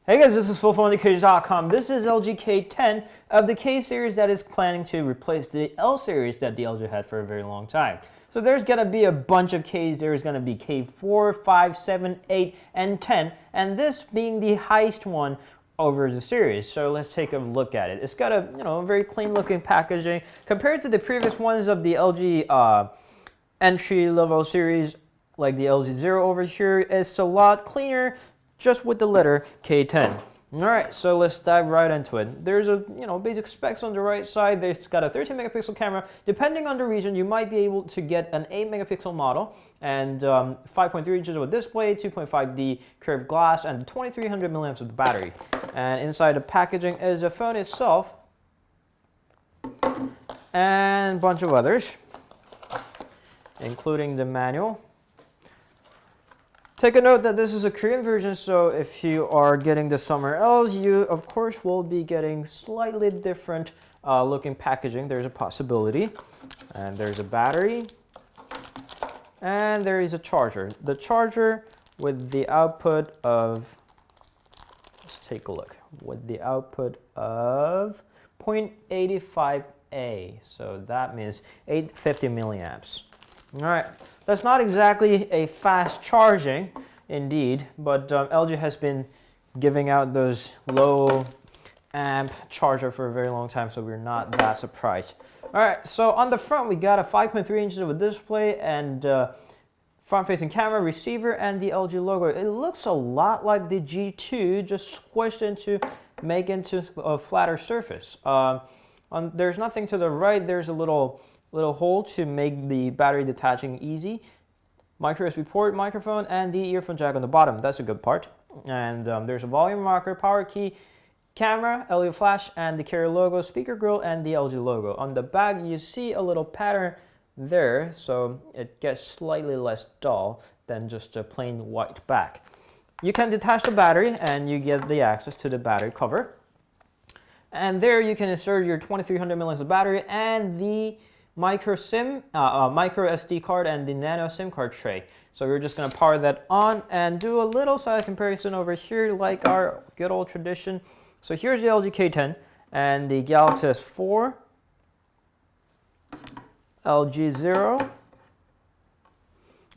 Hey guys, this is Phil from Untitled.com. This is LG K10 of the K series that is planning to replace the L series that the LG had for a very long time. So there's going to be a bunch of Ks. There's going to be K4, 5, 7, 8, and 10, and this being the highest one over the series. So let's take a look at it. It's got a very clean looking packaging compared to the previous ones of the LG entry level series, like the LG Zero over here. It's a lot cleaner, just with the letter K10. All right, so let's dive right into it. There's a basic specs on the right side. It's got a 13 megapixel camera. Depending on the region, you might be able to get an 8 megapixel model and 5.3 inches of a display, 2.5D curved glass, and 2300 milliamps of the battery. And inside the packaging is the phone itself and a bunch of others, including the manual. Take a note that this is a Korean version, so if you are getting the somewhere else, you of course will be getting slightly different looking packaging. There's a possibility. And there's a battery. And there is a charger. The charger with the output of, let's take a look, with the output of 0.85A. So that means 850 milliamps. All right. That's not exactly a fast charging, indeed, but LG has been giving out those low amp charger for a very long time, so we're not that surprised. All right, so on the front, we got a 5.3 inches of a display and front-facing camera, receiver, and the LG logo. It looks a lot like the G2, just squished into, make into a flatter surface. There's nothing to the right. There's a little hole to make the battery detaching easy. Micro USB port, microphone, and the earphone jack on the bottom. That's a good part. And there's a volume rocker, power key, camera, LED flash, and the carrier logo, speaker grill, and the LG logo. On the back, you see a little pattern there, so it gets slightly less dull than just a plain white back. You can detach the battery, and you get the access to the battery cover. And there you can insert your 2300 milliamps of battery and the micro SD card and the nano SIM card tray. So we're just going to power that on and do a little size comparison over here, like our good old tradition. So here's the LG K10 and the Galaxy S4, LG Zero,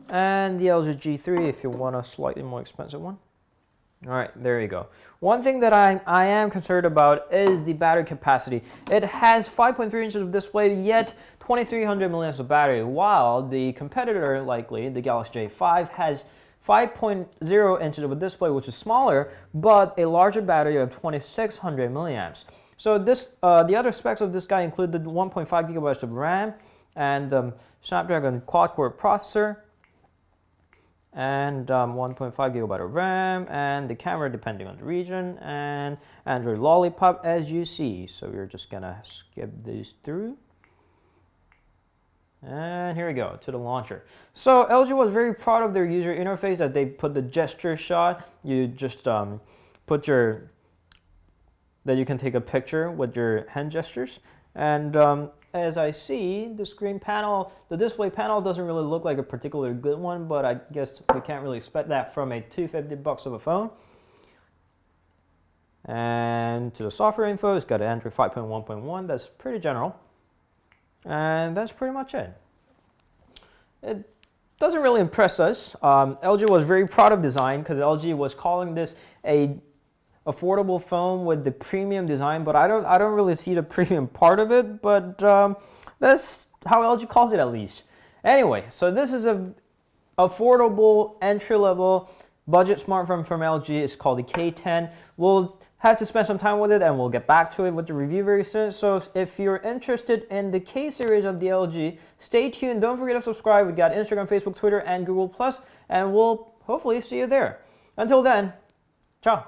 and the LG G3 if you want a slightly more expensive one. All right, there you go. One thing that I am concerned about is the battery capacity. It has 5.3 inches of display, yet 2300 milliamps of battery, while the competitor, likely the Galaxy J5, has 5.0 inches of a display, which is smaller, but a larger battery of 2600 milliamps. So this, the other specs of this guy include the 1.5 gigabytes of RAM and Snapdragon quad-core processor, and 1.5 gigabyte of RAM, and the camera depending on the region, and Android Lollipop as you see. So we're just gonna skip these through. And here we go to the launcher. So LG was very proud of their user interface, that they put the gesture shot. You just put that you can take a picture with your hand gestures. And as I see, the screen panel, the display panel doesn't really look like a particularly good one, but I guess we can't really expect that from a $250 of a phone. And to the software info, it's got Android 5.1.1. That's pretty general. And that's pretty much it. It doesn't really impress us. LG was very proud of design, because LG was calling this a affordable phone with the premium design, but I don't really see the premium part of it, but that's how LG calls it, at least. Anyway, so this is a affordable entry-level budget smartphone from LG. It's called the K10. We'll have to spend some time with it, and we'll get back to it with the review very soon. So if you're interested in the K series of the LG, stay tuned. Don't forget to subscribe. We got Instagram, Facebook, Twitter, and Google+, and we'll hopefully see you there. Until then, ciao.